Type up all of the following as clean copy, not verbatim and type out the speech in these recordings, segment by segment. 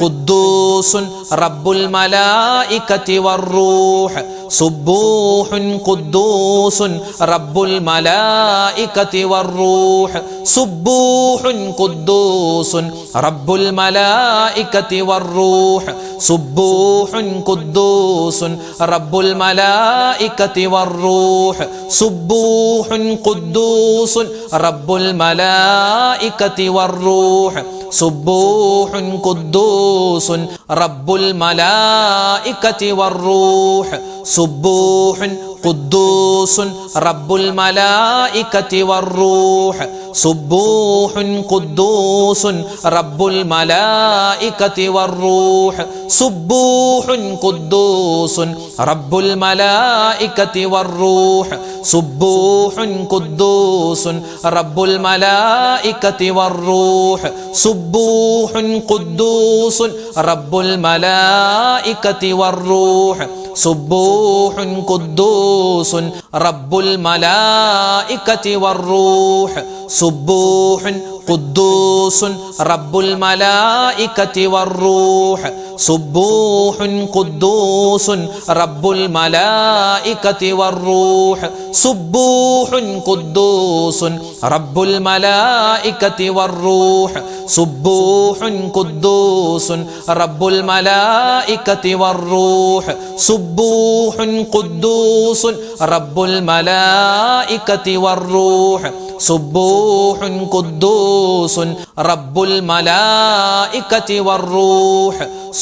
ഖുദ്ദൂസുൻ റബ്ബുൽ മലായികതി വറൂഹ് സുബ്ബൂഹുൻ ഖുദ്ദൂസുൻ റബ്ബുൽ മലായികതി വറൂഹ് സുബ്ബൂഹുൻ ഖുദ്ദൂസുൻ റബ്ബുൽ മലായികതി വറൂഹ് സുബ്ബൂഹുൻ ഖുദ്ദൂസുൻ റബ്ബുൽ മലായികതി വറൂഹ് സുബ്ബൂഹുൻ ഖുദ്ദൂസുൻ റബ്ബുൽ മലായികതി വറൂഹ് സുബ്ബൂഹുൻ ഖുദ്ദൂസുൻ റബ്ബുൽ മലായികതി വറൂഹ് സുബ്ബൂഹുൻ ഖുദ്ദൂസുൻ റബ്ബുൽ മലായികതി വറൂഹ് സുബ്ബൂഹുൻ ഖുദ്ദൂസുൻ റബ്ബുൽ മലായികതി വറൂഹ് സുബ്ബൂഹുൻ ഖുദ്ദൂസുൻ റബ്ബുൽ മലായികതി വറൂഹ് സുബ്ബൂഹുൻ ഖുദ്ദൂസുൻ റബ്ബുൽ മലായികതി വറൂഹ് സുബ്ബൂഹുൻ ഖുദ്ദൂസുൻ റബ്ബുൽ മലായികതി വറൂഹ് സുബ്ബൂഹുൻ ഖുദ്ദൂസുൻ റബ്ബുൽ മലായികതി വറൂഹ് സുബ്ബൂഹുൻ ഖുദ്ദൂസുൻ റബ്ബുൽ മലായികതി വറൂഹ് സുബ്ബൂഹുൻ ഖുദ്ദൂസുൻ റബ്ബുൽ മലായികതി വറൂഹ് സുബ്ബൂഹുൻ ഖുദ്ദൂസുൻ റബ്ബുൽ മലായികതി വറൂഹ് സുബ്ബൂഹുൻ ഖുദ്ദൂസുൻ റബ്ബുൽ മലായികതി വറൂഹ് സുബ്ബൂഹുൻ ഖുദ്ദൂസുൻ റബ്ബുൽ മലായികതി വറൂഹ് സുബ്ബൂഹുൻ ഖുദ്ദൂസുൻ റബ്ബുൽ മലായികതി വറൂഹ്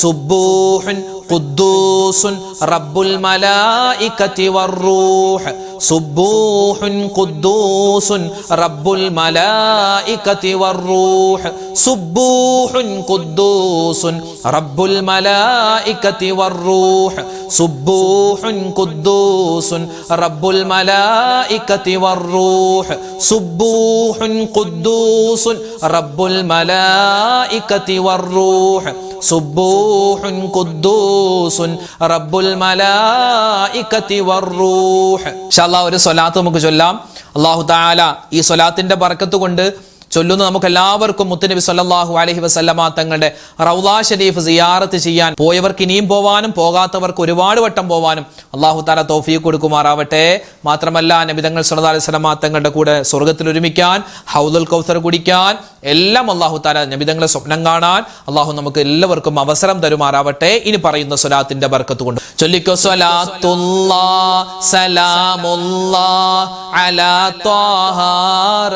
സുബ്ബൂഹുൻ ഖുദ്ദൂസുൻ റബ്ബുൽ മലായികതി വറൂഹ് സുബ്ബൂഹുൻ ഖുദ്ദൂസുൻ റബ്ബുൽ മലായികതി വറൂഹ് സുബ്ബൂഹുൻ ഖുദ്ദൂസുൻ റബ്ബുൽ മലായികതി വറൂഹ് സുബ്ബൂഹുൻ ഖുദ്ദൂസുൻ റബ്ബുൽ മലായികതി വറൂഹ് സുബ്ബൂഹുൻ ഖുദ്ദൂസുൻ റബ്ബുൽ മലായികതി വറൂഹ് സുബ്ബൂഹുൻ ഖുദ്ദൂസുൻ റബ്ബുൽ മലായികതി വറൂഹ്. ഇൻഷാ അല്ലാഹ് ഒരു സ്വലാത്ത് നമുക്ക് ചൊല്ലാം. അല്ലാഹു തആല ഈ സ്വലാത്തിന്റെ ബർക്കത്ത് കൊണ്ട് ചൊല്ലുന്ന നമുക്ക് എല്ലാവർക്കും മുത്തുനബി സല്ലല്ലാഹു അലൈഹി വസല്ലമ തങ്ങളുടെ റൗള ഷരീഫ് സിയാറത്ത് ചെയ്യാൻ പോയവർക്ക് ഇനിയും പോവാനും പോകാത്തവർക്ക് ഒരുപാട് വട്ടം പോവാനും അല്ലാഹു തആല തൗഫീഖ് കൊടുക്കുമാറാവട്ടെ. മാത്രമല്ല നബി തങ്ങൾ സല്ലല്ലാഹു അലൈഹി വസല്ലമ തങ്ങളുടെ കൂടെ സ്വർഗ്ഗത്തിൽ ഒരുമിക്കാൻ, ഹൗദുൽ കൗസർ കുടിക്കാൻ എല്ലാം അല്ലാഹു തആല നബി തങ്ങളെ സ്വപ്നം കാണാൻ അല്ലാഹു നമുക്ക് എല്ലാവർക്കും അവസരം തരുമാറാവട്ടെ. ഇനി പറയുന്ന സ്വലാത്തിന്റെ ബർക്കത്ത് കൊണ്ട് ചൊല്ലിക്കോ. സ്വലാത്തുല്ലാഹ് സലാമുല്ലാഹ് അലാ ത്വാഹ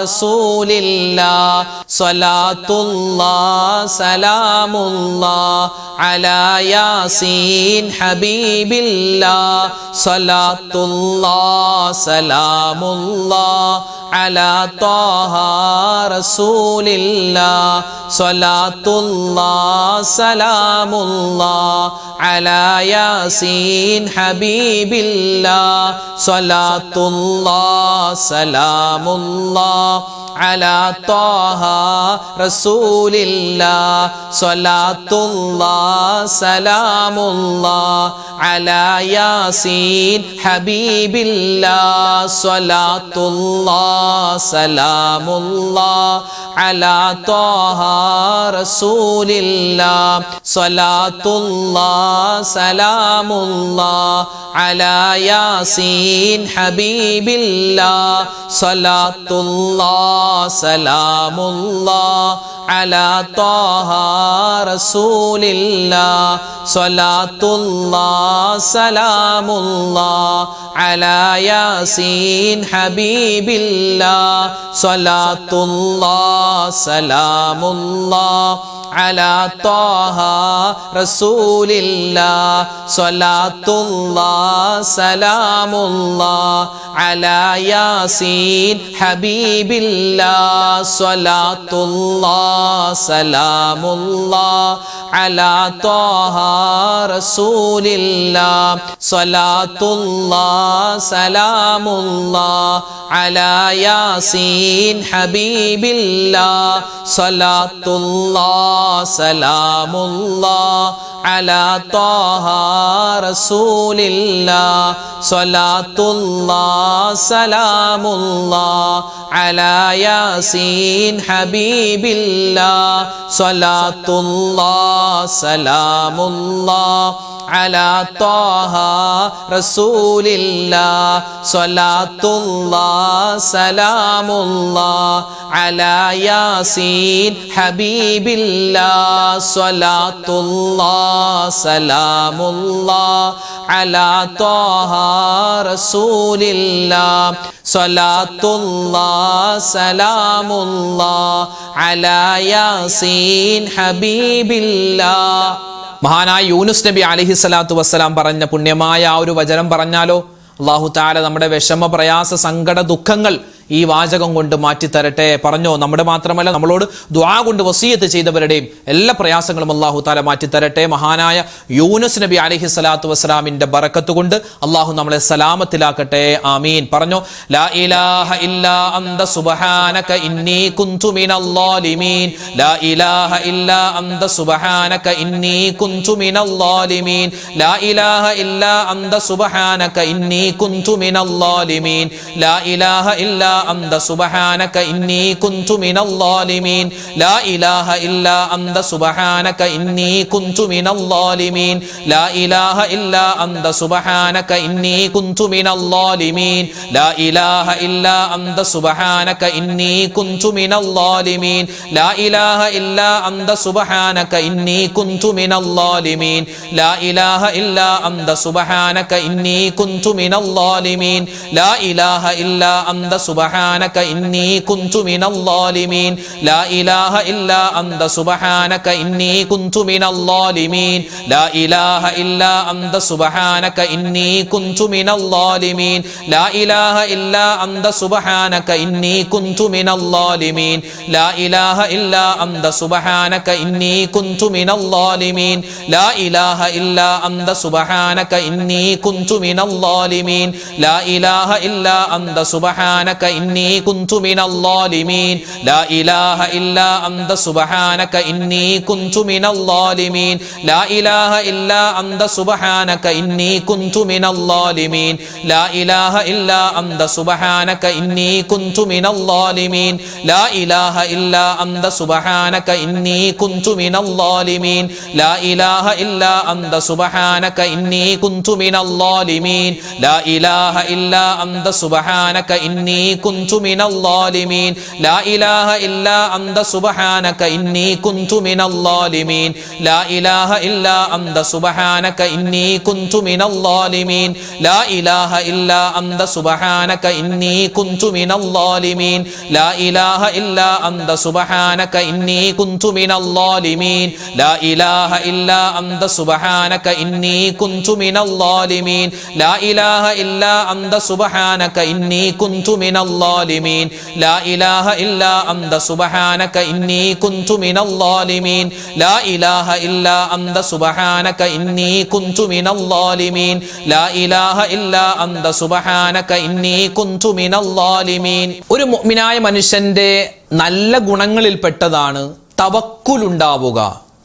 റസൂലില്ലാഹ് സ്വലാത്തുല്ലാഹ് സലാമുല്ലാഹ് അലാ യാസീൻ ഹബീബില്ലാഹ് സ്വലാത്തുല്ലാഹ് സലാമുല്ലാഹ് അലാ ത്വാഹ റസൂലില്ലാഹ് സ്വലാത്തുല്ലാഹ് സലാമുല്ലാഹ് അലാ യാസീൻ ഹബീബില്ലാഹ് സ്വലാത്തുല്ലാഹ് സലാമുല്ലാഹ് അലാ ത്വാഹ റസൂലില്ലാഹ് സ്വലാത്തുല്ലാഹ് സലാമുല്ലാഹ് അലാ യാസീൻ ഹബീബില്ലാഹ് സ്വലാത്തുല്ലാഹ് സലാമുല്ലാഹ് അലാ ത്വാഹ റസൂലില്ലാഹ് സ്വലാത്തുല്ലാഹ് സലാമുല്ലാഹ് അലാ യാസീൻ ഹബീബില്ലാഹ് സ്വലാത്തുല്ലാഹ് സലാമുല്ലാഹ് അലാ ത്വാഹ റസൂലില്ലാഹ് സ്വലാത്തുല്ലാഹ് സലാമുല്ലാഹ് അലാ യാസീൻ ഹബീബില്ലാഹ് സ്വലാത്തുല്ലാഹ് സലാമുല്ലാഹ് അലാ ത്വാഹ റസൂലില്ലാഹ് സ്വലാത്തുല്ലാഹ് സലാമുല്ലാഹ് അലാ യാസീൻ ഹബീബില്ലാഹ് സ്വലാത്തുല്ലാഹ് സലാമുല്ലാഹ് അലാ ത്വാഹ റസൂലില്ലാഹ് സ്വലാത്തുല്ലാഹ് സലാമുല്ലാഹ് അലാ യാസീൻ ഹബീബില്ലാഹ് സ്വലാത്തുല്ലാഹ് സലാമുല്ലാഹ് അലാ ത്വാഹ റസൂലില്ലാഹ് സ്വലാത്തുല്ലാഹ് സലാമുല്ലാഹ് അലാ യാസീൻ യാസീൻ ഹബീബില്ലാഹ് സ്വലാത്തുല്ലാഹ് സലാമുല്ലാഹ് അലാ ത്വാഹ റസൂലില്ലാഹ് സ്വലാത്തുല്ലാഹ് സലാമുല്ലാഹ് അലാ യാസീൻ ഹബീബില്ലാഹ് സ്വലാത്തുല്ലാഹ് സലാമുല്ലാഹ് അലാ ത്വാഹ റസൂലില്ലാഹ് സ്വലാത്തുല്ലാഹ് സലാമുല്ലാഹ് അലാ യാസീൻ ഹബീബില്ലാഹ്. മഹാനായ യൂനുസ് നബി അലൈഹിസ്സലാത്തു വസ്സലാം പറഞ്ഞ പുണ്യമായ ആ ഒരു വചനം പറഞ്ഞാലോ? അല്ലാഹു തആല നമ്മുടെ വിഷമ പ്രയാസ സങ്കട ദുഃഖങ്ങൾ ഈ വാചകം കൊണ്ട് മാറ്റിത്തരട്ടെ. പറഞ്ഞോ, നമ്മുടെ മാത്രമല്ല നമ്മളോട് ദുആ കൊണ്ട് വസിയത്ത് ചെയ്തവരുടെയും എല്ലാ പ്രയാസങ്ങളും അല്ലാഹു തആല മാറ്റിത്തരട്ടെ. മഹാനായ യൂനുസ് നബി അലൈഹിസ്സലാത്തു വസ്സലാമിന്റെ ബറക്കത്ത് കൊണ്ട് അല്ലാഹു നമ്മളെ സലാമത്തിലാക്കട്ടെ. ആമീൻ. പറഞ്ഞോ, ലാ ഇലാഹ ഇല്ലാ അന്ത സുബ്ഹാനക ഇന്നി കുന്തു മിനൽ ളാലിമീൻ. ലാ ഇലാഹ ഇല്ലാ അന്ത സുബ്ഹാനക ഇന്നി കുന്തു മിനൽ ളാലിമീൻ. ലാ ഇലാഹ ഇല്ലാ അന്ത സുബ്ഹാനക ഇന്നി കുന്തു മിനൽ ളാലിമീൻ. ലാ ഇലാഹ ഇല്ലാ അന്ത സുബ്ഹാനക ഇന്നി കുന്തു മിനൽ ളാലിമീൻ. ലാ ഇലാഹ ഇല്ലാ അന്ത സുബ്ഹാനക ഇന്നി കുന്തു മിനൽ ളാലിമീൻ. ലാ ഇലാഹ ഇല്ലാ അന്ത സുബ്ഹാനക ഇന്നി കുന്തു മിനൽ ളാലിമീൻ. ലാ ഇലാഹ ഇല്ലാ അന്ത സുബ്ഹാനക ഇന്നി കുന്തു മിനൽ ളാലിമീൻ. ലാ ഇലാഹ ഇല്ലാ അന്ത സുബ്ഹാനക ഇന്നി കുന്തു മിനൽ ളാലിമീൻ. ലാ ഇലാഹ ഇല്ലാ അന്ത സുബ്ഹാനക ഇന്നി കുന്തു മിനൽ ളാലിമീൻ. ലാ ഇലാഹ ഇല്ലാ അന്ത സുബ്ഹാനക ഇന്നി കുന്തു മിനൽ ളാലിമീൻ. ലാ ഇലാഹ ഇല്ലാ അന്ത സുബ്ഹാനക ഇന്നി കുന്തു മിനൽ ളാലിമീൻ. ലാ ഇലാഹ ഇല്ലാ അന്ത സുബ്ഹാനക ഇന്നി കുന്തു മിനൽ ളാലിമീൻ. ലാ ഇലാഹ ഇല്ലാ അന്ത സുബ്ഹാനക ഇന്നി കുന്തു മിനൽ ളാലിമീൻ. ലാ ഇലാഹ ഇല്ലാ അന്ത സുബ്ഹാനക ഇന്നി കുന്തു മിനൽ ളാലിമീൻ. ലാ ഇലാഹ ഇല്ലാ അന്ത സുബ്ഹാനക ഇന്നി കുന്തു മിനൽ ളാലിമീൻ. ലാ ഇലാഹ ഇല്ലാ അന്ത സുബ്ഹാനക ഇന്നി കുന്തു മിനൽ ളാലിമീൻ. ലാ ഇലാഹ ഇല്ലാ അന്ത സുബ്ഹാനക ഇന്നി കുന്തു മിനൽ ളാലിമീൻ. ലാ ഇലാഹ ഇല്ലാ അന്ത സുബ്ഹാനക ഇന്നി കുന്തു മിനൽ ളാലിമീൻ. ലാ ഇലാഹ ഇല്ലാ അന്ത സുബ്ഹാനക ഇന്നി കുന്തു മിനൽ ളാലിമീൻ. ലാ ഇലാഹ ഇല്ലാ അന്ത സുബ്ഹാനക ഇന്നി കുന്തു മിനൽ ളാലിമീൻ. ലാ ഇലാഹ ഇല്ലാ അന്ത സുബ്ഹാനക ഇന്നി കുന്തു മിനൽ ളാലിമീൻ. ലാ ഇലാഹ ഇല്ലാ അന്ത സുബ്ഹാനക ഇന്നി കുന്തു മിനൽ ളാലിമീൻ. ലാ ഇലാഹ ഇല്ലാ അന്ത സുബ്ഹാനക ഇന്നി കുന്തു മിനൽ ളാലിമീൻ. ലാ ഇലാഹ ഇല്ലാ അന്ത സുബ്ഹാനക ഇന്നി കുന്തു മിനൽ ളാലിമീൻ. ലാ ഇലാഹ ഇല്ലാ അന്ത സുബ്ഹാനക ഇന്നി കുന്തു മിനൽ ളാലിമീൻ. ലാ ഇലാഹ ഇല്ലാ അന്ത സുബ്ഹാനക ഇന്നി കുന്തു മിനൽ ളാലിമീൻ. ലാ ഇലാഹ ഇല്ലാ അന്ത സുബ്ഹാനക ഇന്നി കുന്തു മിനൽ ളാലിമീൻ. ലാ ഇലാഹ ഇല്ലാ അന്ത സുബ്ഹാനക ഇന്നി കുന്തു മിനൽ ളാലിമീൻ. ലാ ഇലാഹ ഇല്ലാ അന്ത സുബ്ഹാനക ഇന്നി കുന്തു മിനൽ ളാലിമീൻ. ലാ ഇലാഹ ഇല്ലാ അന്ത സുബ്ഹാനക ഇന്നി കുന്തു മിനൽ ളാലിമീൻ. ലാ ഇലാഹ ഇല്ലാ അന്ത സുബ്ഹാനക ഇന്നി കുന്തു മിനൽ ളാലിമീൻ. ഒരു മുഅ്മിനായ മനുഷ്യന്റെ നല്ല ഗുണങ്ങളിൽപ്പെട്ടതാണ് തവക്കുൽ ഉണ്ടാവുക.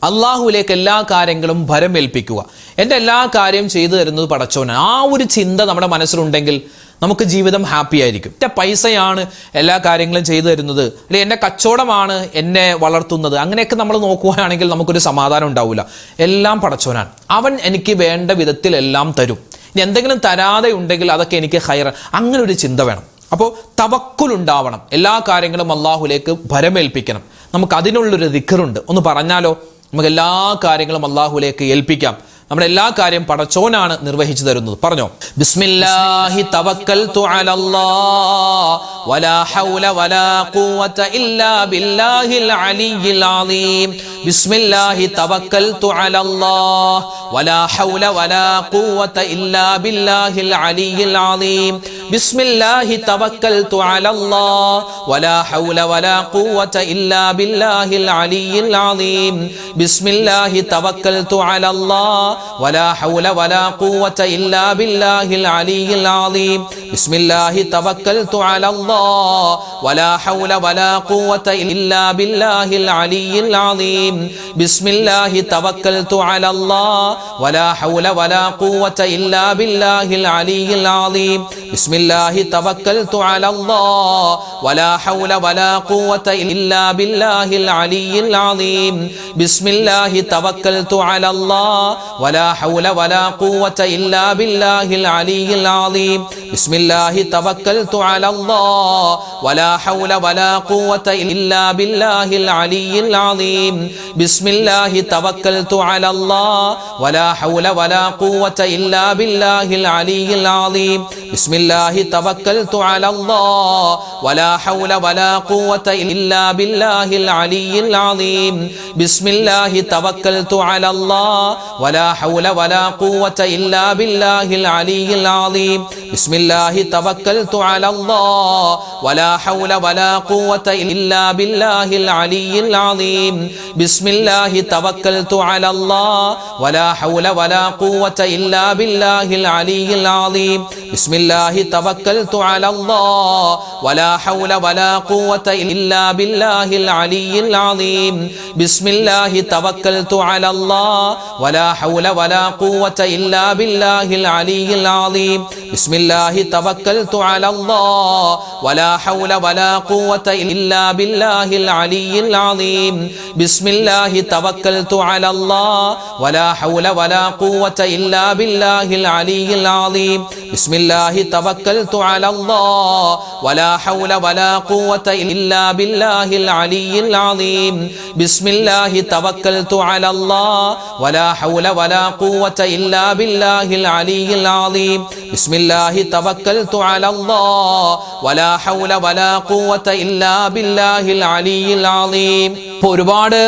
അള്ളാഹുവിലേക്ക് എല്ലാ കാര്യങ്ങളും ഭരമേൽപ്പിക്കുക. എൻ്റെ എല്ലാ കാര്യം ചെയ്തു തരുന്നത് പടച്ചോനാണ്. ആ ഒരു ചിന്ത നമ്മുടെ മനസ്സിലുണ്ടെങ്കിൽ നമുക്ക് ജീവിതം ഹാപ്പി ആയിരിക്കും. എൻ്റെ പൈസയാണ് എല്ലാ കാര്യങ്ങളും ചെയ്തു തരുന്നത്, അല്ലെങ്കിൽ എൻ്റെ കച്ചവടമാണ് എന്നെ വളർത്തുന്നത്, അങ്ങനെയൊക്കെ നമ്മൾ നോക്കുകയാണെങ്കിൽ നമുക്കൊരു സമാധാനം ഉണ്ടാവില്ല. എല്ലാം പടച്ചോനാണ്, അവൻ എനിക്ക് വേണ്ട വിധത്തിൽ എല്ലാം തരും. ഇനി എന്തെങ്കിലും തരാതെ ഉണ്ടെങ്കിൽ അതൊക്കെ എനിക്ക് ഹൈർ, അങ്ങനെ ഒരു ചിന്ത വേണം. അപ്പോൾ തവക്കുൽ ഉണ്ടാവണം. എല്ലാ കാര്യങ്ങളും അള്ളാഹുലേക്ക് ഭരമേൽപ്പിക്കണം. നമുക്ക് അതിനുള്ളൊരു ദിക്റുണ്ട്, ഒന്ന് പറഞ്ഞാലോ? നമുക്ക് എല്ലാ കാര്യങ്ങളും അള്ളാഹുലേക്ക് ഏൽപ്പിക്കാം. നമ്മുടെ എല്ലാ കാര്യം പടച്ചോനാണ് നിർവഹിച്ചു തരുന്നത്. പറഞ്ഞോ, ബിസ്മില്ലാഹി തവക്കൽതു അലല്ലാഹ് വലാ ഹൗല വലാ ഖുവത ഇല്ലാ ബില്ലാഹിൽ അലിയിൽ അലീം. ബിസ്മില്ലാഹി തവക്കൽതു അലല്ലാഹ് വലാ ഹൗല വലാ ഖുവത ഇല്ലാ ബില്ലാഹിൽ അലിയിൽ അലീം. ബിസ്മില്ലാഹി തവക്കൽതു അലല്ലാഹ് വലാ ഹൗല വലാ ഖുവത ഇല്ലാ ബില്ലാഹിൽ അലിയിൽ അലീം. ബിസ്മില്ലാഹി തവക്കൽതു അലല്ലാഹ് വലാ ഹൗല വലാ ഖുവത ഇല്ലാ ബില്ലാഹിൽ അലിയിൽ അലീം. ബിസ്മില്ലാഹി തവക്കൽതു അലല്ലാഹ് വലാ ഹൗല വലാ ഖുവത ഇല്ലാ ബില്ലാഹിൽ അലിയിൽ അലീം. ബിസ്മില്ലാഹി തവക്കൽതു അലല്ലാഹ് വലാ ഹൗല വലാ ഖുവത ഇല്ലാ ബില്ലാഹിൽ അലിയിൽ അലീം. ബിസ്മില്ലാഹി തവക്കൽതു അലല്ലാഹ് വലാ ഹൗല വലാ ഖുവത ഇല്ലാ ബില്ലാഹിൽ അലിയിൽ അലീം. ബിസ്മില്ലാഹി തവക്കൽതു അലല്ലാഹ് വലാ ഹൗല വലാ ഖുവത ഇല്ലാ ബില്ലാഹിൽ അലിയിൽ അലീം. ബിസ്മില്ലാഹി തവക്കൽതു അലല്ലാഹ് വലാ ഹൗല വലാ ഖുവത ഇല്ലാ ബില്ലാഹിൽ അലിയിൽ അലീം. ബിസ്മില്ലാഹി തവക്കൽതു അലല്ലാഹ് വലാ ഹൗല വലാ ഖുവത ഇല്ലാ ബില്ലാഹിൽ അലിയിൽ അലീം. ബിസ്മില്ലാഹി തവക്കൽതു അലല്ലാഹ് വലാ ഹൗല വലാ ഖുവത ഇല്ലാ ബില്ലാഹിൽ അലിയിൽ അലീം. ബിസ്മില്ലാഹി തവക്കൽതു അലല്ലാഹ് വലാ ഹൗല വലാ ഖുവത ഇല്ലാ ബില്ലാഹിൽ അലിയിൽ അലീം. ബിസ്മില്ലാഹി തവക്കൽതു അലല്ലാഹ് വലാ ഹൗല വലാ ഖുവത ഇല്ലാ ബില്ലാഹിൽ അലിയിൽ അലീം. ബിസ്മില്ലാഹി തവക്കൽതു അലല്ലാഹ് വലാ ഹൗല വലാ ഖുവത ഇല്ലാ ബില്ലാഹിൽ അലിയിൽ അലീം. ബിസ്മില്ലാഹി തവക്കൽതു അലല്ലാഹ് വലാ ഹൗല വലാ ഖുവത ഇല്ലാ ബില്ലാഹിൽ അലിയിൽ അലീം. ബിസ്മില്ലാഹി തവക്കൽതു അലല്ലാഹ് വലാ ഹൗല വലാ ഖുവത ഇല്ലാ ബില്ലാഹിൽ അലിയിൽ അലീം. ബിസ്മില്ലാഹി തവക്കൽതു അലല്ലാഹ് വലാ ഹൗല വലാ ഖുവത ഇല്ലാ ബില്ലാഹിൽ അലിയിൽ അലീം. ബിസ്മില്ലാഹി തവക്കൽതു അലല്ലാഹ് വലാ ഹൗല വലാ ഖുവത ഇല്ലാ ബില്ലാഹിൽ അലിയിൽ അലീം. ബിസ്മില്ലാഹി തവക്കൽതു അലല്ലാഹ് വലാ ഹൗല വലാ ഖുവത ഇല്ലാ ബില്ലാഹിൽ അലിയിൽ അലീം. ബിസ്മില്ലാഹി തവക്കൽതു അലല്ലാഹ് വലാ ഹൗല വലാ ഖുവത ഇല്ലാ ബില്ലാഹിൽ അലിയിൽ അലീം. ബിസ്മില്ലാഹി തവക്കൽതു അലല്ലാഹ് വലാ ഹൗല വലാ ഖുവത ഇല്ലാ ബില്ലാഹിൽ അലിയിൽ അലീം. ഇപ്പോൾ ഒരുപാട്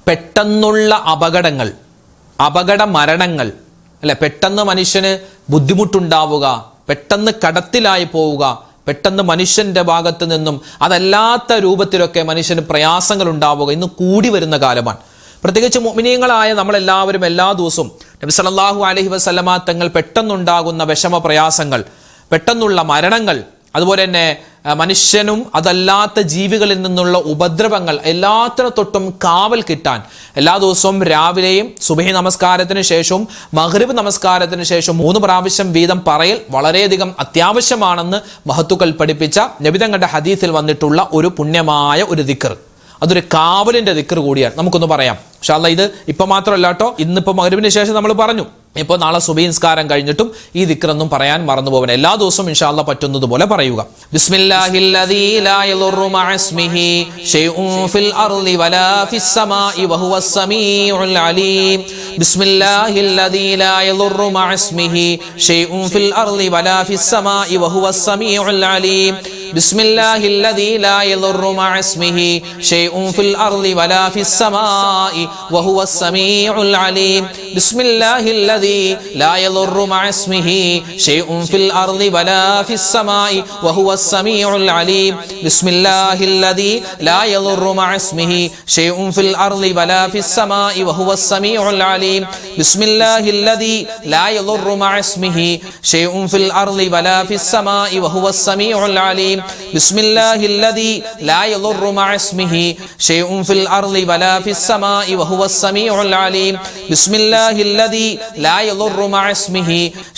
പെട്ടെന്നുള്ള അപകടങ്ങൾ, അപകട മരണങ്ങൾ അല്ലെ, പെട്ടെന്ന് മനുഷ്യന് ബുദ്ധിമുട്ടുണ്ടാവുക, പെട്ടെന്ന് കടത്തിലായി പോവുക, പെട്ടെന്ന് മനുഷ്യന്റെ ഭാഗത്ത് നിന്നും അതല്ലാത്ത രൂപത്തിലൊക്കെ മനുഷ്യന് പ്രയാസങ്ങൾ ഉണ്ടാവുക ഇന്ന് കൂടി വരുന്ന കാലമാണ്. പ്രത്യേകിച്ച് മുഅ്മിനീങ്ങളായ നമ്മളെല്ലാവരും എല്ലാ ദിവസവും നബി സല്ലല്ലാഹു അലൈഹി വസല്ലമ തങ്ങൾ പെട്ടെന്നുണ്ടാകുന്ന വിഷമ പ്രയാസങ്ങൾ, പെട്ടെന്നുള്ള മരണങ്ങൾ, അതുപോലെ തന്നെ മനുഷ്യനും അതല്ലാത്ത ജീവികളിൽ നിന്നുള്ള ഉപദ്രവങ്ങൾ എല്ലാത്തിനും തൊട്ടും കാവൽ കിട്ടാൻ എല്ലാ ദിവസവും രാവിലെയും സുബഹി നമസ്കാരത്തിന് ശേഷവും മഗ്രിബ് നമസ്കാരത്തിന് ശേഷം 3 പ്രാവശ്യം വീതം പറയൽ വളരെയധികം അത്യാവശ്യമാണെന്ന് മഹത്തുക്കൾ പഠിപ്പിച്ച നബി തങ്ങളുടെ ഹദീസിൽ വന്നിട്ടുള്ള ഒരു പുണ്യമായ ഒരു ദിക്ർ. അതൊരു കാവലിന്റെ ദിക്ർ കൂടിയാണ്. നമുക്കൊന്ന് പറയാം ഇൻഷാ അല്ലാഹ്. ഇത് ഇപ്പൊ മാത്രമല്ല കേട്ടോ, ഇന്നിപ്പോ മഗ്രിബിന് ശേഷം നമ്മൾ പറഞ്ഞു. ഇപ്പോൾ നാളെ സുബഹി നിസ്കാരം കഴിഞ്ഞിട്ടും ഈ ദിക്റൊന്നും പറയാൻ മറന്നു പോകണം. എല്ലാ ദിവസവും ഇൻഷാ അല്ലാഹ് പറ്റുന്നതുപോലെ പറയുക. ബിസ്മില്ലാഹില്ലദീ ലാ യദുറു മഅസ്മിഹി ശൈഉൻ ഫിൽ അർളി വലാ ഫിസ് സമാഇ വഹുവസ് സമീഉൽ അലീം. ബിസ്മില്ലാഹില്ലദീ ലാ യദുറു മഅസ്മിഹി ശൈഉൻ ഫിൽ അർളി വലാ ഫിസ് സമാഇ വഹുവസ് സമീഉൽ അലീം. ബിസ്മില്ലാഹില്ലദീ ലാ യദുറു മഅസ്മിഹി ശൈഉൻ ഫിൽ അർളി വലാ ഫിസ് സമാഇ വഹുവസ് സമീഉൽ അലീം. ബിസ്മില്ലാഹില്ലദീ لا يضر مع اسمه شيء في الأرض ولا في السماء وهو السميع العليم. بسم الله الذي لا يضر مع اسمه شيء في الأرض ولا في السماء وهو السميع العليم. بسم الله الذي لا يضر مع اسمه شيء في الأرض ولا في السماء وهو السميع العليم. بسم الله الذي لا يضر مع اسمه شيء في الأرض ولا في السماء وهو السميع العليم. بسم الله الذي لا يضر مع اسمه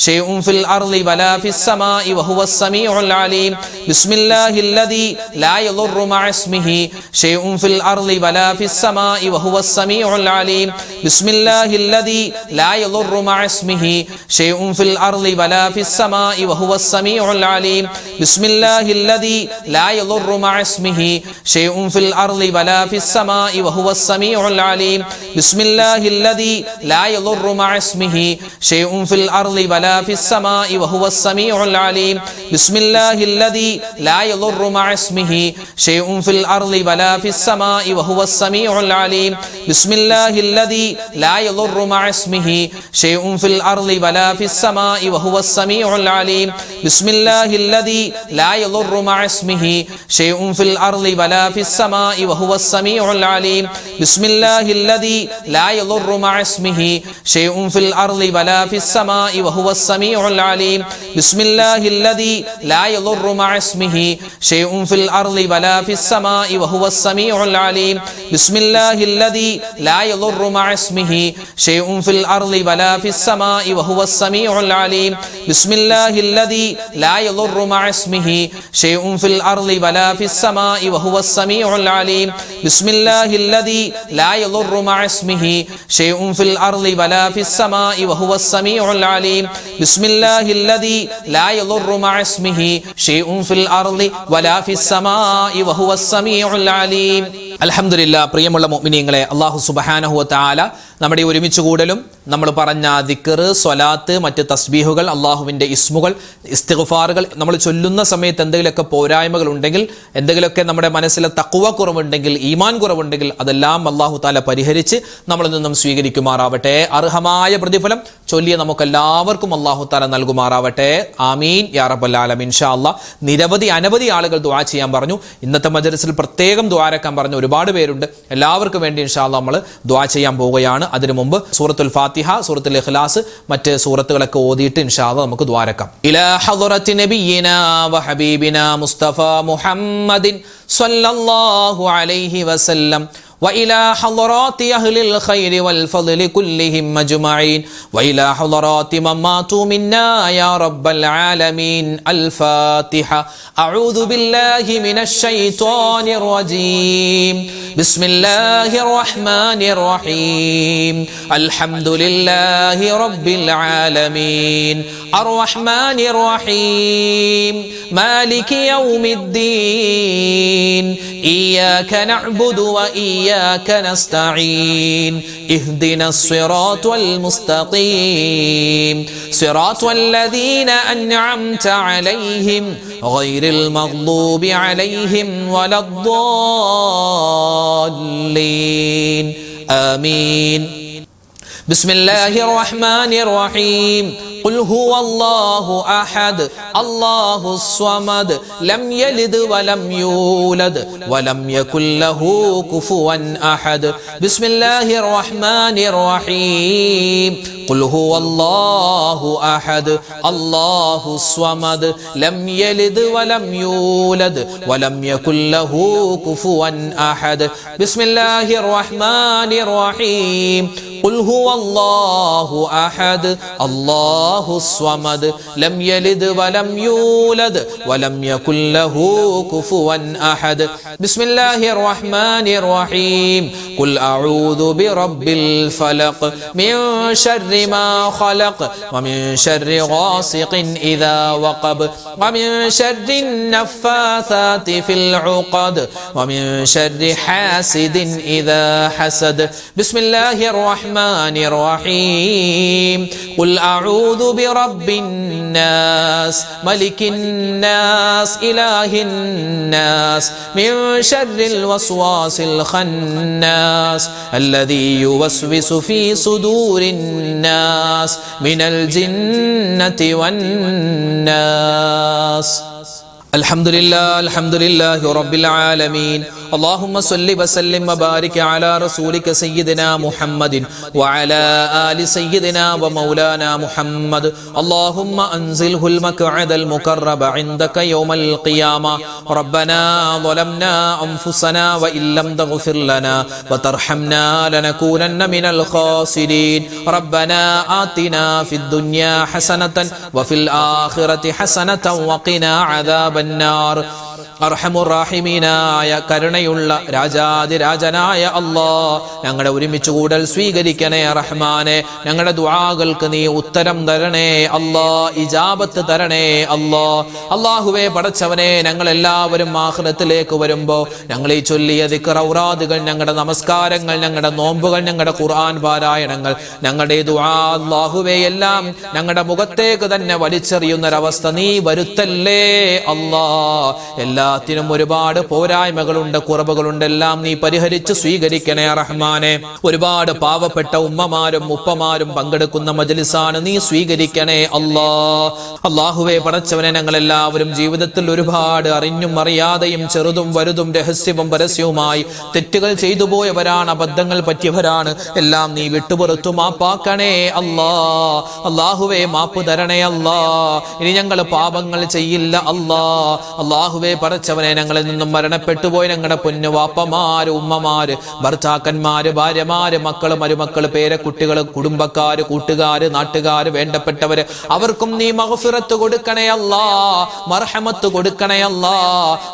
شيء في الأرض ولا في السماء وهو السميع العليم. بسم الله الذي لا يضر مع اسمه شيء في الأرض ولا في السماء وهو السميع العليم. بسم الله الذي لا يضر مع اسمه شيء في الأرض ولا في السماء وهو السميع العليم. بسم الله الذي لا يضر مع اسمه شيء في الأرض ولا في السماء وهو السميع العليم. بسم الله الذي لا يضر مع اسمه شيء في الأرض ولا في السماء وهو السميع العليم. بسم الله الذي لا يضر مع اسمه شيء في الأرض ولا في السماء وهو السميع العليم. بسم الله الذي لا يضر مع اسمه شيء في الأرض ولا في السماء وهو السميع العليم. بسم الله الذي لا يضر مع اسمه شيء في الأرض ولا في السماء وهو السميع العليم بسم الله الذي لا يضر مع اسمه شيء في الأرض ولا في السماء وهو السميع العليم بسم الله الذي لا يضر مع اسمه شيء في الأرض ولا في السماء وهو السميع العليم بسم الله الذي لا يضر مع اسمه شيء في الأرض ولا في السماء وهو السميع العليم بسم الله الذي لا يضر مع اسمه شيء في الأرض ولا في السماء وهو السميع العليم بسم الله الذي لا يضر مع اسمه شيء في الأرض ولا في السماء وهو السميع العليم بسم الله الذي لا يضر مع اسمه شيء في الأرض ولا في السماء وهو السميع العليم അൽഹംദുലില്ലാ. പ്രിയമുള്ള മുഅ്മിനീങ്ങളെ, അല്ലാഹു സുബ്ഹാനഹു വ തആല നമ്മുടെ ഒരുമിച്ച് കൂടലും നമ്മൾ പറഞ്ഞ ദിക്ർ, സ്വലാത്ത്, മറ്റ് തസ്ബീഹുകൾ, അള്ളാഹുവിൻ്റെ ഇസ്മുകൾ, ഇസ്തിഗ്ഫാറുകൾ നമ്മൾ ചൊല്ലുന്ന സമയത്ത് എന്തെങ്കിലുമൊക്കെ പോരായ്മകൾ ഉണ്ടെങ്കിൽ, എന്തെങ്കിലുമൊക്കെ നമ്മുടെ മനസ്സിലെ തഖ്വ കുറവുണ്ടെങ്കിൽ, ഈമാൻ കുറവുണ്ടെങ്കിൽ അതെല്ലാം അല്ലാഹു തആല പരിഹരിച്ച് നമ്മളിൽ നിന്നും സ്വീകരിക്കുമാറാവട്ടെ. അർഹമായ പ്രതിഫലം ചൊല്ലിയ നമുക്കെല്ലാവർക്കും അല്ലാഹു തആല നൽകുമാറാവട്ടെ. ആമീൻ യാ റബ്ബൽ ആലമീൻ. ഇൻഷാ അല്ലാഹ് അനവധി ആളുകൾ ദുആ ചെയ്യാൻ പറഞ്ഞു. ഇന്നത്തെ മജ്‌ലിസിൽ പ്രത്യേകം ദുആരക്കാൻ പറഞ്ഞു ഒരുപാട് പേരുണ്ട്. എല്ലാവർക്കും വേണ്ടി ഇൻഷാ അല്ലാഹ് നമ്മൾ ദുആ ചെയ്യാൻ പോവുകയാണ്. അതിനു മുമ്പ് സൂറത്തുൽ ഫാത്തിഹ, സൂറത്തുൽ ഇഖ്ലാസ്, മറ്റ് സൂറത്തുകളൊക്കെ ഓതിയിട്ട് ഇൻഷാ അല്ലാഹ് നമുക്ക് ദുആരക്കാം. ഇലാ ഹളറത്തി നബിയിനാ വ ഹബീബിനാ മുസ്തഫ മുഹമ്മദിൻ സ്വല്ലല്ലാഹു അലൈഹി വസല്ലം وإلى حضرات أهل الخير والفضل كلهم أجمعين وإلى حضرات من ماتوا منا يا رب العالمين. الفاتحة. أعوذ بالله من الشيطان الرجيم. بسم الله الرحمن الرحيم. الحمد لله رب العالمين الرحمن الرحيم مالك يوم الدين إياك نعبد وإياك نستعين اهدنا الصراط المستقيم صراط الذين أنعمت عليهم غير المغضوب عليهم ولا الضالين آمين. بسم الله الرحمن الرحيم. قل هو الله أحد الله الصمد لم يلد ولم يولد ولم يكن له كفوا أحد. بسم الله الرحمن الرحيم. قل هو الله أحد الله الصمد لم يلد ولم يولد ولم يكن له كفوا أحد. بسم الله الرحمن الرحيم. قل هو الله أحد الله الصمد لم يلد ولم يولد ولم يكن له كفوا أحد. بسم الله الرحمن الرحيم. قل أعوذ برب الفلق من شر ما خلق ومن شر غاسق إذا وقب ومن شر النفاثات في العقد ومن شر حاسد إذا حسد. بسم الله الرحمن الرحيم. قل أعوذ برب الناس ملك الناس إله الناس من شر الوسواس الخناس الذي يوسوس في صدور الناس من الجنة والناس. الحمد لله رب العالمين. اللهم صل وسلم وبارك على رسولك سيدنا محمد وعلى آل سيدنا ومولانا محمد. اللهم أنزله المقعد المقرب عندك يوم القيامة. ربنا ظلمنا أنفسنا وإن لم تغفر لنا وترحمنا لنكونن من الخاسرين. ربنا آتنا في الدنيا حسنة وفي الآخرة حسنة وقنا عذاب النار. അർഹമുറാഹിമീനായ കരുണയുള്ള രാജാതിരാജനായ അല്ലാഹ്, ഞങ്ങളുടെ ഒരുമിച്ച് കൂടൽ സ്വീകരിക്കണേ റഹ്മാനെ. ഞങ്ങളുടെ ദുആകൾക്ക് നീ ഉത്തരം തരണേ അല്ലാഹ്, ഇജാബത്ത് തരണേ അല്ലാഹ്. അല്ലാഹുവേ പടച്ചവനെ, ഞങ്ങളെല്ലാവരും ആഖിറത്തിലേക്ക് വരുമ്പോൾ ഞങ്ങൾ ഈ ചൊല്ലിയ ദിക്ർ, ഔറാദുകൾ, ഞങ്ങളുടെ നമസ്കാരങ്ങൾ, ഞങ്ങളുടെ നോമ്പുകൾ, ഞങ്ങളുടെ ഖുർആൻ പാരായണങ്ങൾ, ഞങ്ങളുടെ ദുആ അല്ലാഹുവേ എല്ലാം ഞങ്ങളുടെ മുഖത്തേക്ക് തന്നെ വലിച്ചെറിയുന്നൊരവസ്ഥ നീ വരുത്തല്ലേ അല്ലാഹ്. എല്ലാ എല്ലാത്തിനും ഒരുപാട് പോരായ്മകളുണ്ട്, കുറവുകളുണ്ട്. എല്ലാം നീ പരിഹരിച്ച് സ്വീകരിക്കണേ റഹ്മാനെ. ഒരുപാട് പാവപ്പെട്ട ഉമ്മമാരും ഉപ്പമാരും പങ്കെടുക്കുന്ന മജ്ലിസാണ്, നീ സ്വീകരിക്കണേ അല്ലാ. അല്ലാഹുവേ പടച്ചവനെ, ഞങ്ങളെല്ലാവരും ജീവിതത്തിൽ ഒരുപാട് അറിഞ്ഞും അറിയാതെയും ചെറുതും വലുതും രഹസ്യവും പരസ്യവുമായി തെറ്റുകൾ ചെയ്തു പോയവരാണ്, അബദ്ധങ്ങൾ പറ്റിയവരാണ്. എല്ലാം നീ വിട്ടുപുറത്തു മാപ്പാക്കണേ അല്ലാ. അല്ലാഹുവേ മാപ്പ് തരണേ അല്ലാ. ഇനി ഞങ്ങൾ പാപങ്ങൾ ചെയ്യില്ല അല്ലാ. അല്ലാഹുവേ പടച്ചവനെ, ഞങ്ങളിൽ നിന്നും മരണപ്പെട്ടു പോയ ഞങ്ങളുടെ പൊന്നു വാപ്പമാര്, ഉമ്മമാര്, ഭർത്താക്കന്മാര്, ഭാര്യമാര്, മക്കള്, മരുമക്കള്, പേരക്കുട്ടികള്, കുടുംബക്കാര്, കൂട്ടുകാര്, നാട്ടുകാര്, വേണ്ടപ്പെട്ടവര്, അവർക്കും നീ മഗ്ഫിറത്ത് കൊടുക്കണേ അല്ലാ, മർഹമത്ത് കൊടുക്കണേ അല്ലാ.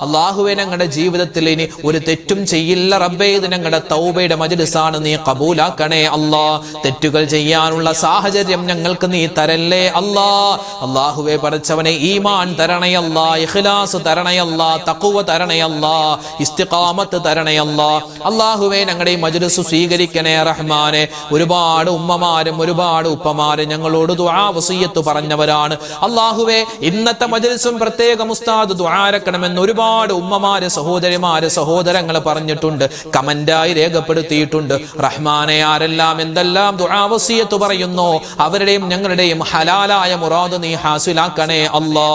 അല്ലാഹുവേ ഞങ്ങളുടെ ജീവിതത്തിൽ ഇനി ഒരു തെറ്റും ചെയ്യില്ല റബ്ബേ. ഇത് ഞങ്ങളുടെ തൗബയുടെ മജ്ലിസാണ്, നീ ഖബൂലാക്കണേ അല്ലാ. തെറ്റുകൾ ചെയ്യാനുള്ള സാഹചര്യം ഞങ്ങൾക്ക് നീ തരല്ലേ അല്ലാ. അല്ലാഹുവേ പടച്ചവനെ, ഈമാൻ തരണേ അല്ലാ, ഇഖ്ലാസ് തരണേ അല്ലാ, തഖ്വ തരണേ അല്ലാ, ഇസ്തിഖാമത്ത് തരണേ അല്ലാ. അല്ലാഹുവേ ഞങ്ങളുടെ ഈ മജ്ലിസ് സ്വീകരിക്കണേ റഹ്മാനെ. ഒരുപാട് ഉമ്മമാരും ഒരുപാട് ഉപ്പമാരും ഞങ്ങളോട് ദുആ വസിയത്ത് പറഞ്ഞവരാണ്. അല്ലാഹുവേ ഇന്നത്തെ മജ്ലിസും പ്രത്യേകം ഉസ്താദ് ദുആരക്കണമെന്ന് ഒരുപാട് ഉമ്മമാര്, സഹോദരിമാര്, സഹോദരങ്ങൾ പറഞ്ഞിട്ടുണ്ട്, കമന്റായി രേഖപ്പെടുത്തിയിട്ടുണ്ട്. റഹ്മാനെ, ആരെല്ലാം എന്തെല്ലാം ദുആ വസിയത്ത് പറയുന്നു അവരുടെയും ഞങ്ങളുടെയും ഹലാലായ മുറാദ് നീ ഹാസിലാക്കണേ അല്ലാ.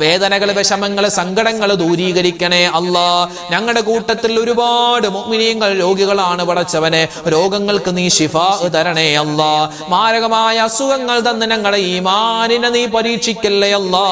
വേദനകൾ, വിഷമങ്ങൾ, സങ്കടങ്ങൾ ദൂരീകരിക്കണേ അല്ലാ. ഞങ്ങളുടെ കൂട്ടത്തിൽ ഒരുപാട് മുഅ്മിനീങ്ങൾ രോഗികളാണ് പടച്ചവനെ. രോഗങ്ങൾക്ക് നീ ശിഫാ തരണേ അല്ലാ. മാരകമായ അസുഖങ്ങൾ തന്ന് ഞങ്ങളുടെ ഈമാനിനെ നീ പരീക്ഷിക്കല്ലേ അല്ലാ.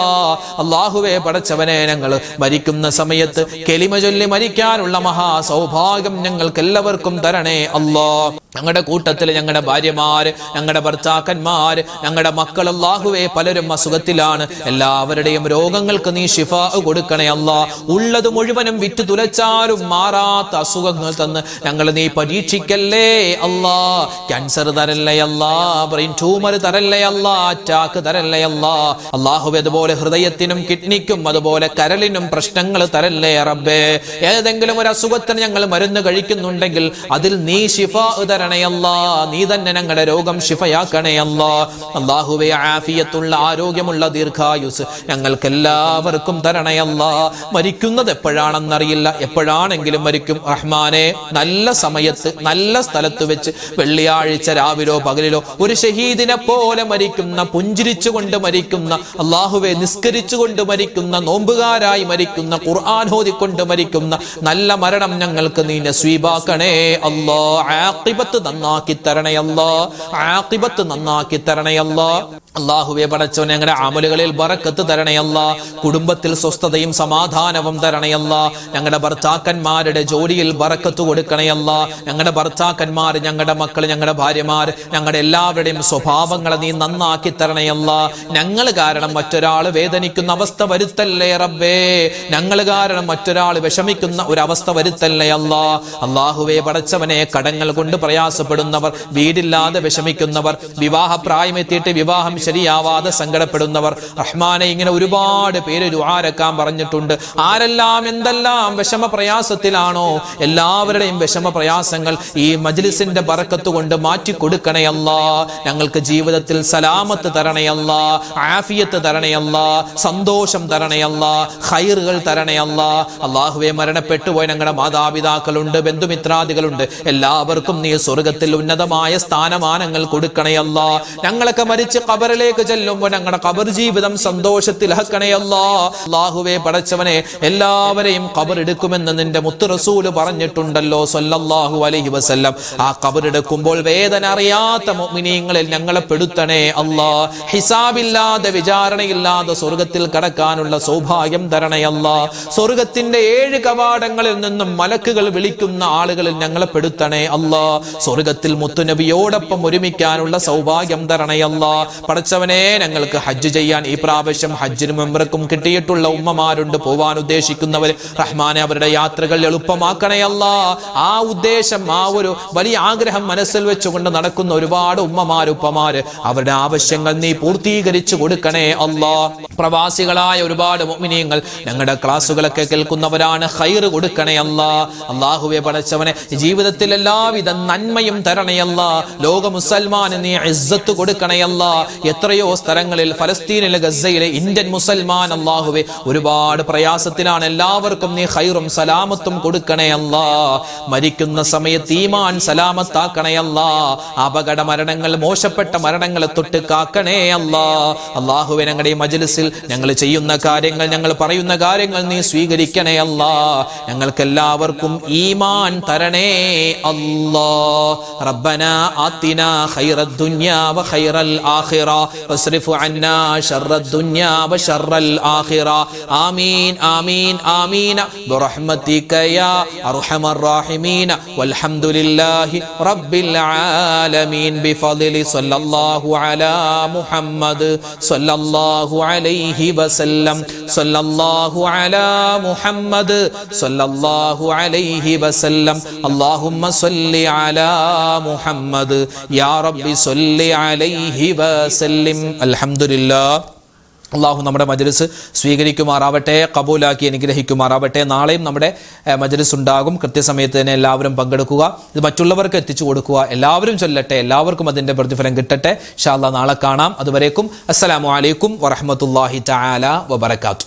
അല്ലാഹുവേ പടച്ചവനെ, ഞങ്ങൾ മരിക്കുന്ന സമയത്ത് കലിമ ചൊല്ലി മരിക്കാനുള്ള മഹാ സൗഭാഗ്യം ഞങ്ങൾക്ക് എല്ലാവർക്കും തരണേ അല്ലാ. ഞങ്ങളുടെ കൂട്ടത്തിൽ ഞങ്ങളുടെ ഭാര്യമാര്, ഞങ്ങളുടെ ഭർത്താക്കന്മാര്, ഞങ്ങളുടെ മക്കൾ, അല്ലാഹുവേ പലരും അസുഖത്തിലാണ്. എല്ലാവരുടെയും രോഗങ്ങൾക്ക് നീ ശിഫാ കൊടുക്കണേ അല്ലാ. ഉള്ളത് മുഴുവനും വിറ്റു തുലച്ചാലും മാറാത്ത അസുഖങ്ങൾ തന്ന് ഞങ്ങൾ നീ പരീക്ഷിക്കല്ലേ അല്ലാ. ക്യാൻസർ തരല്ലേ അല്ലാ, ബ്രെയിൻ ട്യൂമർ തരല്ലേ അല്ലാ, അറ്റാക്ക് തരല്ലേ അല്ലാ. അല്ലാഹുവേ അതുപോലെ ഹൃദയത്തിനും കിഡ്നിക്കും അതുപോലെ കരളിനും പ്രശ്നങ്ങൾ തരല്ലേ റബ്ബേ. ഏതെങ്കിലും ഒരു അസുഖത്തിന് ഞങ്ങൾ മരുന്ന് കഴിക്കുന്നുണ്ടെങ്കിൽ അതിൽ നീ ശിഫാ തരണേ അല്ലാ. നീ തന്നെ ഞങ്ങളുടെ രോഗം ശിഫയാക്കണേ അല്ലാ. അല്ലാഹുവേ ആഫിയത്തുള്ള, ആരോഗ്യമുള്ള ദീർഘായുസ് ഞങ്ങൾക്ക് എല്ലാവർക്കും തരണേ അല്ലാ. മരിക്കുന്നത് എപ്പോഴാണെന്നറിയില്ല, എപ്പോഴാണെങ്കിലും മരിക്കും റഹ്മാനെ. നല്ല സമയത്ത് നല്ല സ്ഥലത്ത് വെച്ച് വെള്ളിയാഴ്ച രാവിലോ പകലിലോ ഒരു ഷഹീദിനെ പോലെ മരിക്കുന്ന, പുഞ്ചിരിച്ചുകൊണ്ട് മരിക്കുന്ന, അല്ലാഹുവേ നിസ്കരിച്ചുകൊണ്ട് മരിക്കുന്ന, നോമ്പുകാരായി മരിക്കുന്ന, ഖുർആൻ ഓതിക്കൊണ്ട് മരിക്കുന്ന നല്ല മരണം ഞങ്ങൾക്ക് നീ നസീബാക്കണേ അല്ലാ. ആഖിബത്ത് നന്നാക്കി തരണേ അല്ലാ. ആഖിബത്ത് നന്നാക്കി തരണേ അല്ലാ. അല്ലാഹുവേ പടച്ചവനെ, ഞങ്ങളുടെ അമലുകളിൽ ബറക്കത്ത് തരണേ അല്ലാ. കുടുംബത്തിൽ സ്വസ്ഥതയും സമാധാനവും തരണേ അല്ലാ. ഞങ്ങളുടെ ഭർത്താക്കന്മാരുടെ ജോലിയിൽ ബറക്കത്ത് കൊടുക്കണേ അല്ലാ. ഞങ്ങളുടെ ഭർത്താക്കന്മാർ, ഞങ്ങളുടെ മക്കൾ, ഞങ്ങളുടെ ഭാര്യമാർ, ഞങ്ങളുടെ എല്ലാവരുടെയും സ്വഭാവങ്ങളെ നീ നന്നാക്കി തരണേ അല്ലാ. ഞങ്ങൾ കാരണം മറ്റൊരാൾ വേദനിക്കുന്ന അവസ്ഥ വരുത്തല്ലേ റബ്ബേ. ഞങ്ങൾ കാരണം മറ്റൊരാൾ വിഷമിക്കുന്ന ഒരവസ്ഥ വരുത്തല്ലേ അല്ലാ. അല്ലാഹുവേ പടച്ചവനെ, കടങ്ങൾ കൊണ്ട് പ്രയാസപ്പെടുന്നവർ, വീടില്ലാതെ വിഷമിക്കുന്നവർ, വിവാഹ പ്രായമെത്തിയിട്ട് വിവാഹം ശരിയാവാതെ സങ്കടപ്പെടുന്നവർ, റഹ്മാനെ ഇങ്ങനെ ഒരുപാട് പേര് ദുആരക്കാൻ പറഞ്ഞിട്ടുണ്ട്. ആരെല്ലാം എന്തെല്ലാം വിഷമ പ്രയാസത്തിലാണോ എല്ലാവരുടെയും വിഷമ പ്രയാസങ്ങൾ ഈ മജ്ലിസിന്റെ ബറക്കത്ത് കൊണ്ട് മാറ്റി കൊടുക്കണേ അല്ലാ. ഞങ്ങൾക്ക് ജീവിതത്തിൽ സലാമത്ത് തരണേ അല്ലാ, ആഫിയത്ത് തരണേ അല്ലാ, സന്തോഷം തരണേ അല്ലാ, ഖൈറുകൾ തരണേ അല്ലാ. അല്ലാഹുവേ മരണപ്പെട്ടു പോയ ഞങ്ങളുടെ മാതാപിതാക്കളുണ്ട്, ബന്ധുമിത്രാദികളുണ്ട്, എല്ലാവർക്കും നീ സ്വർഗത്തിൽ ഉന്നതമായ സ്ഥാനമാനങ്ങൾ കൊടുക്കണേ അല്ലാ. ഞങ്ങളൊക്കെ മരിച്ച് ഖബറിലേക്ക് ചെല്ലുമ്പോൾ ഞങ്ങളുടെ ഖബർ ജീവിതം സന്തോഷത്തിലാക്കണേ അല്ലാ. അല്ലാഹുവേ പടച്ചവനെ, എല്ലാവരെയും ഖബർ എടുക്കുമെന്ന് നിന്റെ മുത്ത് റസൂൽ പറഞ്ഞിട്ടുണ്ടല്ലോ സ്വല്ലല്ലാഹു അലൈഹി വസല്ലം. ആ ഖബർ എടുക്കുമ്പോൾ വേദന അറിയാത്ത മുഅ്മിനീങ്ങളിൽ ഞങ്ങളെ പെടുത്തണേ അല്ലാ. ഹിസാബില്ലാതെ, വിചാരണയില്ലാതെ സ്വർഗത്തിൽ കടക്കാനുള്ള സൗഭാഗ്യം തരണേ അല്ലാ. സ്വർഗത്തിന്റെ 7 കവാടങ്ങളിൽ നിന്നും മലക്കുകൾ വിളിക്കുന്ന ആളുകളിൽ ഞങ്ങളെ പെടുത്തണേ അല്ലാ. സ്വർഗത്തിൽ മുത്തുനബിയോടൊപ്പം ഒരുമിക്കാനുള്ള സൗഭാഗ്യം തരണേ അല്ലാ. പടച്ചവനെ, ഞങ്ങൾക്ക് ഹജ്ജ് ചെയ്യാൻ ഈ പ്രാവശ്യം ഹജ്ജിനും ഉംറക്കും കിട്ടിയിട്ടുള്ള ഉമ്മമാരുണ്ട്, പോവാൻ ഉദ്ദേശിക്കുന്നവർ, റഹ്മാനെ അവരുടെ യാത്രകൾ എളുപ്പമാക്കണേ അല്ലാ. ആ ഉദ്ദേശം, ആ ഒരു വലിയ ആഗ്രഹം മനസ്സിൽ വെച്ചുകൊണ്ട് നടക്കുന്ന ഒരുപാട് ഉമ്മമാര്, ഉപ്പമാര്, അവരുടെ ആവശ്യങ്ങൾ നീ പൂർത്തീകരിച്ചു കൊടുക്കണേ അല്ലാ. പ്രവാസികളായ ഒരുപാട് മുഅ്മിനീങ്ങൾ ഞങ്ങളുടെ ക്ലാസ്സുകളൊക്കെ കേൾക്കുന്നവരാണ്. ഖൈർ കൊടുക്കണേ അല്ലാ. അല്ലാഹുവേ പടച്ചവനെ, ജീവിതത്തിൽ എല്ലാവിധ നന്മയും തരണേ അല്ലാ. ലോക മുസൽമാന് നീ ഇസ്സത്ത് കൊടുക്കണേ അല്ലാ. എത്രയോ സ്ഥലങ്ങളിൽ, ഫലസ്തീനിലെ, ഗസയിലെ ഇന്ത്യൻ മുസൽമാൻ അല്ലാഹുവേ ഒരുപാട് പ്രയാസത്തിലാണ്. എല്ലാവർക്കും നീ ഖൈറും സലാമത്തും കൊടുക്കണേ അല്ലാ. മരിക്കുന്ന സമയത്ത് ഈമാൻ സലാമത്താക്കണേ അല്ലാ. അപകട മരണങ്ങൾ, മോശപ്പെട്ട മരണങ്ങളെ തൊട്ട് കാക്കണേ അല്ലാ. അല്ലാഹുവേ ഞങ്ങളുടെ ഈ മജ്ലിസിൽ ഞങ്ങൾ ചെയ്യുന്ന കാര്യങ്ങൾ, ഞങ്ങൾ പറയുന്ന കാര്യങ്ങൾ നീ സ്വീകരിക്കണേ അല്ലാ. ഞങ്ങൾക്ക് എല്ലാവർക്കും ഈമാൻ തരണേ അല്ലാ. റബ്ബനാ ആതിനാ ഖൈറദ് ദുനിയാ വ ഖൈറൽ ആഖിറ വസ്രിഫ് അന്നാ ശർറദ് ദുനിയാ വ ശർറൽ ആഖിറ. ആമീൻ ആമീൻ ആമീൻ ബിറഹ്മതിക യാ അർഹമർ റഹീമീൻ. വൽഹംദുലില്ലാഹി റബ്ബിൽ ആലമീൻ. ബിഫദ്ലി സ്വല്ലല്ലാഹു അലാ മുഹമ്മദ് സ്വല്ലല്ലാഹു അലൈഹി വസല്ലം. സ്വല്ലല്ലാഹു അലാ മുഹമ്മദ് സ്വല്ലല്ലാഹു അലൈഹി വസല്ലം. അല്ലാഹുമ്മ സ്വല്ലി അലാ മുഹമ്മദ് യാ റബ്ബി സ്വല്ലി അലൈഹി വസല്ലം. അൽഹംദുലില്ലാഹ്. അള്ളാഹു നമ്മുടെ മജ്ലിസ് സ്വീകരിക്കുമാറാവട്ടെ, കബൂലാക്കി അനുഗ്രഹിക്കുമാറാവട്ടെ. നാളെയും നമ്മുടെ മജ്ലിസ് ഉണ്ടാകും. കൃത്യസമയത്ത് തന്നെ എല്ലാവരും പങ്കെടുക്കുക. ഇത് മറ്റുള്ളവർക്ക് എത്തിച്ചു കൊടുക്കുക. എല്ലാവരും ചൊല്ലട്ടെ, എല്ലാവർക്കും അതിൻ്റെ പ്രതിഫലം കിട്ടട്ടെ. ഇൻഷാ അല്ലാഹ് നാളെ കാണാം. അതുവരേക്കും അസ്സലാമു അലൈക്കും വറഹ്മത്തുള്ളാഹി തആല വബറകാതുഹു.